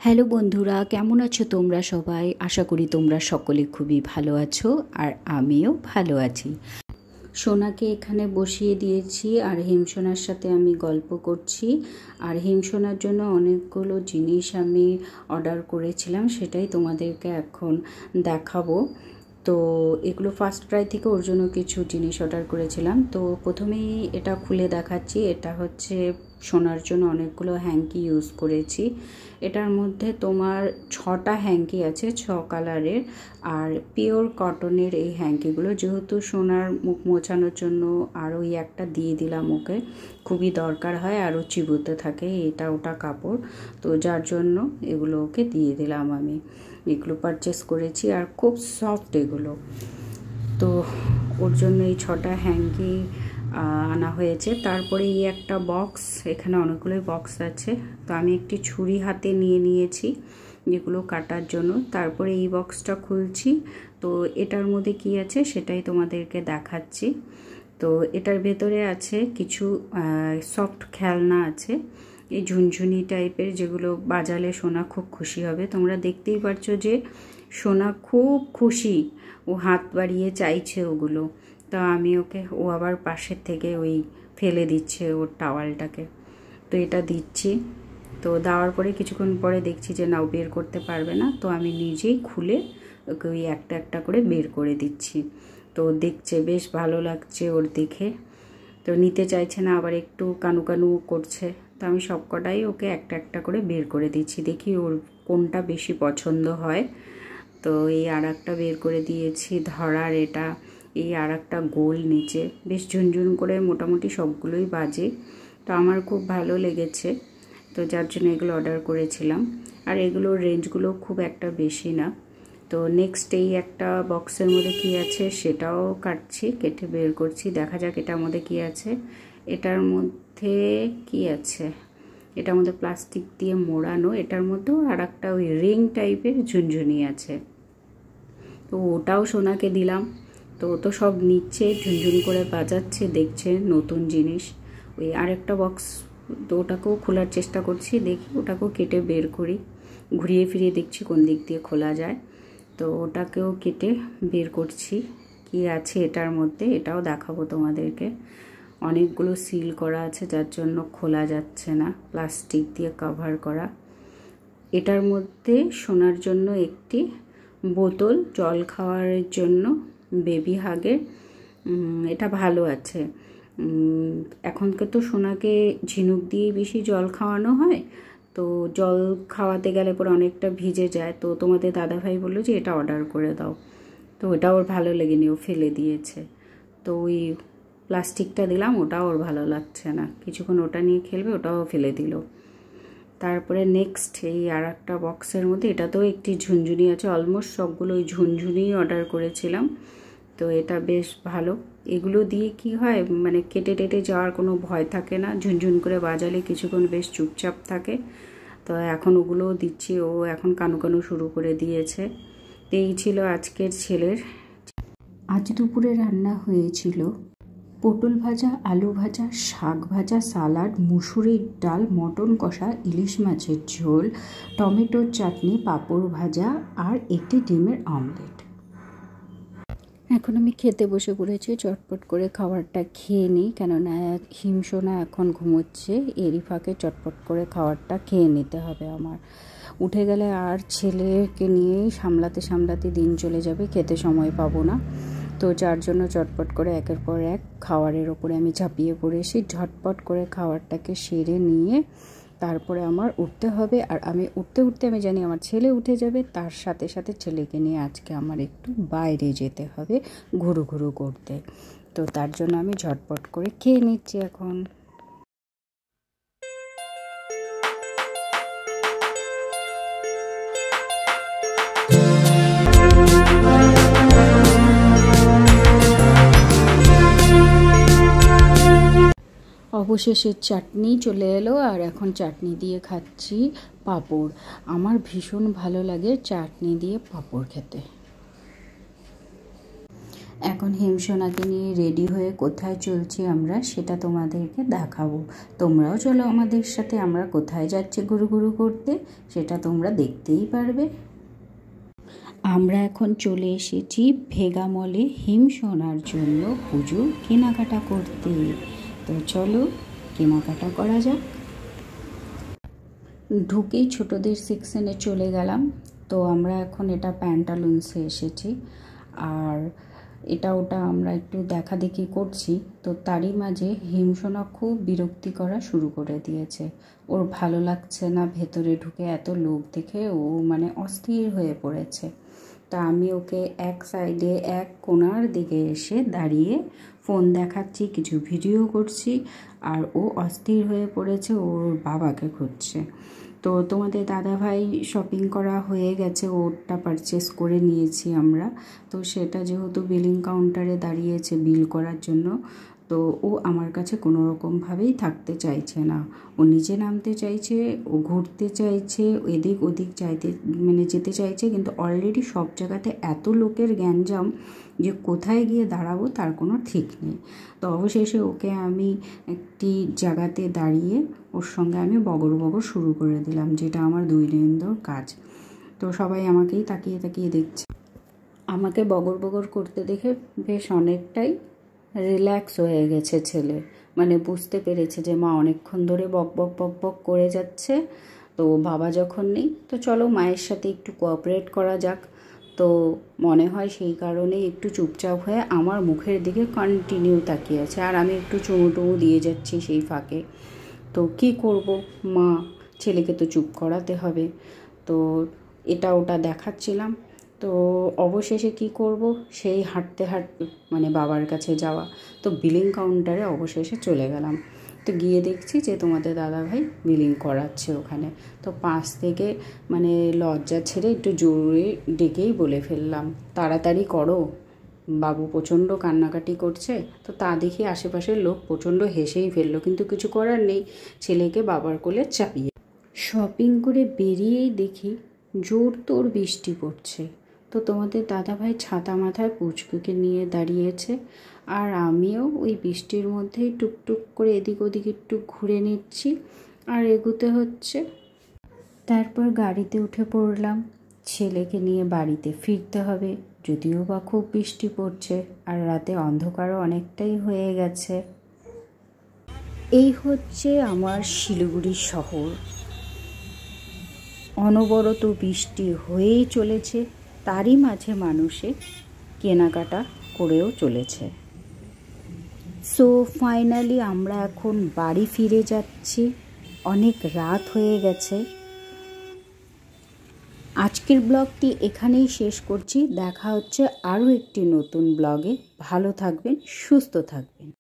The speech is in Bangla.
হ্যালো বন্ধুরা, কেমন আছো তোমরা সবাই? আশা করি তোমরা সকলে খুবই ভালো আছো আর আমিও ভালো আছি। সোনাকে এখানে বসিয়ে দিয়েছি আর হিমসোনার সাথে আমি গল্প করছি। আর হিমসোনার জন্য অনেকগুলো জিনিস আমি অর্ডার করেছিলাম, সেটাই তোমাদেরকে এখন দেখাবো। তো এগুলো ফার্স্ট ক্রাই থেকে ওর জন্য কিছু জিনিস অর্ডার করেছিলাম। তো প্রথমেই এটা খুলে দেখাচ্ছি। এটা হচ্ছে সোনার জন্য অনেকগুলো হ্যাঙ্কি ইউজ করেছি। এটার মধ্যে তোমার 6টা হ্যাঙ্কি আছে, 6 কালারের, আর পিওর কটনের এই হ্যাঙ্কিগুলো। যেহেতু সোনার মুখ মোছানোর জন্য আর ওই একটা দিয়ে দিলাম ওকে, খুবই দরকার হয়, আরও চিবুতে থাকে এটা ওটা কাপড়, তো যার জন্য এগুলো ওকে দিয়ে দিলাম আমি। এগুলো পারচেস করেছি আর খুব সফট এগুলো। তো ওর জন্য এই 6টা হ্যাঙ্কি আনা হয়েছে। তারপরে এই একটা বক্স, এখানে অনেকগুলোই বক্স আছে। তো আমি একটি ছুরি হাতে নিয়ে নিয়েছি যেগুলো কাটার জন্য। তারপরে এই বক্সটা খুলছি। তো এটার মধ্যে কি আছে সেটাই তোমাদেরকে দেখাচ্ছি। তো এটার ভেতরে আছে কিছু সফট খেলনা আছে, এই ঝুনঝুনি টাইপের, যেগুলো বাজালে সোনা খুব খুশি হবে। তোমরা দেখতেই পারছো যে সোনা খুব খুশি, ও হাত বাড়িয়ে চাইছে ওগুলো। তো আমি ওকে, ও আবার পাশের থেকে ওই ফেলে দিচ্ছে ওর টাওয়ালটাকে। তো এটা দিচ্ছি। তো দেওয়ার পরে কিছুক্ষণ পরে দেখছি যে নাও বের করতে পারবে না, তো আমি নিজেই খুলে ওকে ওই একটা একটা করে বের করে দিচ্ছি। তো দেখছে, বেশ ভালো লাগছে ওর দেখে। তো নিতে চাইছে না, আবার একটু কানু কানু করছে। তো আমি সবকটাই ওকে একটা একটা করে বের করে দিচ্ছি, দেখি ওর কোনটা বেশি পছন্দ হয়। তো এই আর একটা বের করে দিয়েছি ধরার, এটা এই আর একটা গোল নিচে, বেশ ঝুনঝুন করে মোটামুটি সবগুলোই বাজে। তো আমার খুব ভালো লেগেছে, তো যার জন্য এগুলো অর্ডার করেছিলাম। আর এগুলোর রেঞ্জগুলো খুব একটা বেশি না। তো নেক্সট এই একটা বক্সের মধ্যে কি আছে সেটাও কাটছি, কেটে বের করছি, দেখা যাক এটার মধ্যে কি আছে। এটার মধ্যে কি আছে, এটার মধ্যে প্লাস্টিক দিয়ে মোড়ানো, এটার মধ্যেও আর একটা ওই রিং টাইপের ঝুনঝুনি আছে। তো ওটাও সোনাকে দিলাম। তো ও তো সব নিচ্ছে, ঝুনঝুনি করে বাজাচ্ছে, দেখছে নতুন জিনিস। ওই আরেকটা বক্স, তো ওটাকেও খোলার চেষ্টা করছি, দেখি ওটাকেও কেটে বের করি, ঘুরিয়ে ফিরিয়ে দেখছি কোন দিক দিয়ে খোলা যায়। তো ওটাকেও কেটে বের করছি কি আছে এটার মধ্যে, এটাও দেখাবো তোমাদেরকে। অনেকগুলো সিল করা আছে যার জন্য খোলা যাচ্ছে না, প্লাস্টিক দিয়ে কভার করা। এটার মধ্যে সোনার জন্য একটি বোতল, জল খাওয়ার জন্য, বেবি হাগের, এটা ভালো আছে। এখনকার তো সোনাকে ঝিনুক দিয়ে বেশি জল খাওয়ানো হয়, তো জল খাওয়াতে গেলে পরে অনেকটা ভিজে যায়। তো তোমাদের দাদাভাই বললো যে এটা অর্ডার করে দাও। তো ওটা ওর ভালো লেগেনি, ও ফেলে দিয়েছে। তো ওই প্লাস্টিকটা দিলাম, ওটাও ওর ভালো লাগছে না, কিছুক্ষণ ওটা নিয়ে খেলবে, ওটাও ফেলে দিল। তারপরে নেক্সট এই আর একটা বক্সের মধ্যে, এটাতেও একটি ঝুনঝুনি আছে। অলমোস্ট সবগুলো ওই ঝুনঝুনিই অর্ডার করেছিলাম। তো এটা বেশ ভালো। এগুলো দিয়ে কি হয়, মানে কেটে টেটে যাওয়ার কোনো ভয় থাকে না, ঝুনঝুন করে বাজালে কিছুক্ষণ বেশ চুপচাপ থাকে। তো এখন ওগুলোও দিচ্ছি, ও এখন কানু কানু শুরু করে দিয়েছে। এই ছিল আজকের ছেলের। আজ দুপুরে রান্না হয়েছিল পটল ভাজা, আলু ভাজা, শাক ভাজা, সালাড, মুসুরির ডাল, মটন কষা, ইলিশ মাছের ঝোল, টমেটোর চাটনি, পাঁপড় ভাজা আর একটি ডিমের অমলেট। এখন আমি খেতে বসে পড়েছি, চটপট করে খাবারটা খেয়ে নিই, কেননা হিমসোনা এখন ঘুমোচ্ছে, এরই ফাঁকে চটপট করে খাবারটা খেয়ে নিতে হবে আমার। উঠে গেলে আর ছেলেকে নিয়েই সামলাতে সামলাতে দিন চলে যাবে, খেতে সময় পাবো না। তো যার জন্য চটপট করে একের পর এক খাবারের ওপরে আমি ঝাঁপিয়ে পড়েছি। ঝটপট করে খাবারটাকে সেরে নিয়ে তারপরে আমার উঠতে হবে। আর আমি উঠতে উঠতে আমি জানি আমার ছেলে উঠে যাবে, তার সাথে সাথে ছেলেকে নিয়ে আজকে আমার একটু বাইরে যেতে হবে ঘুরু ঘুরু করতে। তো তার জন্য আমি ঝটপট করে খেয়ে নিচ্ছি এখন। অবশেষে চাটনি চলে এলো, আর এখন চাটনি দিয়ে খাচ্ছি পাঁপড়। আমার ভীষণ ভালো লাগে চাটনি দিয়ে পাঁপড় খেতে। এখন হিমসোনাকে নিয়ে রেডি হয়ে কোথায় চলছি আমরা সেটা তোমাদেরকে দেখাবো। তোমরাও চলো আমাদের সাথে, আমরা কোথায় যাচ্ছি ঘুরু ঘুরু করতে সেটা তোমরা দেখতেই পারবে। আমরা এখন চলে এসেছি ভেগা মলে হিমসোনার জন্য পুজোর কেনাকাটা করতে। তো চলো কেনাকাটা করা যাক। ঢুকেই ছোটদের সেকশনে চলে গেলাম। তো আমরা এখন এটা প্যান্টালুন্সে এসেছি, আর এটা ওটা আমরা একটু দেখা দেখি করছি। তো তারই মাঝে হিমসোনা খুব বিরক্তি করা শুরু করে দিয়েছে। ওর ভালো লাগছে না ভেতরে ঢুকে, এত লোক দেখে ও মানে অস্থির হয়ে পড়েছে। তা আমি ওকে এক সাইডে এক কোণার দিকে এসে দাঁড়িয়ে ফোন দেখাচ্ছি, কিছু ভিডিও করছি, আর ও অস্থির হয়ে পড়েছে, ওর বাবাকে খুঁজছে। তো তোমাদের দাদাভাই শপিং করা হয়ে গেছে, ওটা পারচেস করে নিয়েছি আমরা। তো সেটা যেহেতু বিলিং কাউন্টারে দাঁড়িয়েছে বিল করার জন্য, তো ও আমার কাছে কোনো রকমভাবেই থাকতে চাইছে না। ও নিজে নামতে চাইছে, ও ঘুরতে চাইছে, এদিক ওদিক যেতে চাইছে, কিন্তু অলরেডি সব জায়গাতে এত লোকের গ্যাঞ্জাম যে কোথায় গিয়ে দাঁড়াবো তার কোনো ঠিক নেই। তো অবশেষে ওকে আমি একটি জায়গাতে দাঁড়িয়ে ওর সঙ্গে আমি বগর বগর শুরু করে দিলাম, যেটা আমার দৈনন্দিন কাজ। তো সবাই আমাকেই তাকিয়ে তাকিয়ে দেখছে। আমাকে বগর বগর করতে দেখে বেশ অনেকটাই রিল্যাক্স হয়ে গেছে ছেলে, মানে বুঝতে পেরেছে যে মা অনেকক্ষণ ধরে বক বক বক বক করে যাচ্ছে, তো বাবা যখন নেই তো চলো মায়ের সাথে একটু কোঅপারেট করা যাক। তো মনে হয় সেই কারণেই একটু চুপচাপ হয়ে আমার মুখের দিকে কন্টিনিউ তাকিয়ে আছে, আর আমি একটু চুমু টুমু দিয়ে যাচ্ছি সেই ফাঁকে। তো কি করব, মা ছেলেকে তো চুপ করাতে হবে। তো এটা ওটা দেখাচ্ছিলাম। তো অবশেষে কি করব, সেই হাঁটতে হাঁটতে মানে বাবার কাছে যাওয়া। তো বিলিং কাউন্টারে অবশেষে চলে গেলাম। তো গিয়ে দেখছি যে তোমাদের দাদাভাই বিলিং করাচ্ছে ওখানে। তো পাশ থেকে মানে লজ্জা ছেড়ে একটু জোরে ডেকেই বলে ফেললাম, তাড়াতাড়ি করো, বাবু প্রচণ্ড কান্নাকাটি করছে। তো তা দেখে আশেপাশের লোক প্রচণ্ড হেসেই ফেললো, কিন্তু কিছু করার নেই, ছেলেকে বাবার কোলে চাপিয়ে। শপিং করে বেরিয়েই দেখি জোর তোর বৃষ্টি পড়ছে। তো তোমাদের দাদাভাই ছাতা মাথায় পুচকুকে নিয়ে দাঁড়িয়েছে, আর আমিও ওই বৃষ্টির মধ্যেই টুকটুক করে এদিক ওদিক একটু ঘুরে নিচ্ছি আর এগোতে হচ্ছে। তারপর গাড়িতে উঠে পড়লাম, ছেলেকে নিয়ে বাড়িতে ফিরতে হবে, যদিও বা খুব বৃষ্টি পড়ছে আর রাতে অন্ধকারও অনেকটাই হয়ে গেছে। এই হচ্ছে আমার শিলিগুড়ি শহর। অনবরত বৃষ্টি হয়েই চলেছে, তারই মাঝে মানুষে কেনাকাটা করেও চলেছে। সো ফাইনালি আমরা এখন বাড়ি ফিরে যাচ্ছি, অনেক রাত হয়ে গেছে। আজকের ব্লগটি এখানেই শেষ করছি, দেখা হচ্ছে আরও একটি নতুন ব্লগে। ভালো থাকবেন, সুস্থ থাকবেন।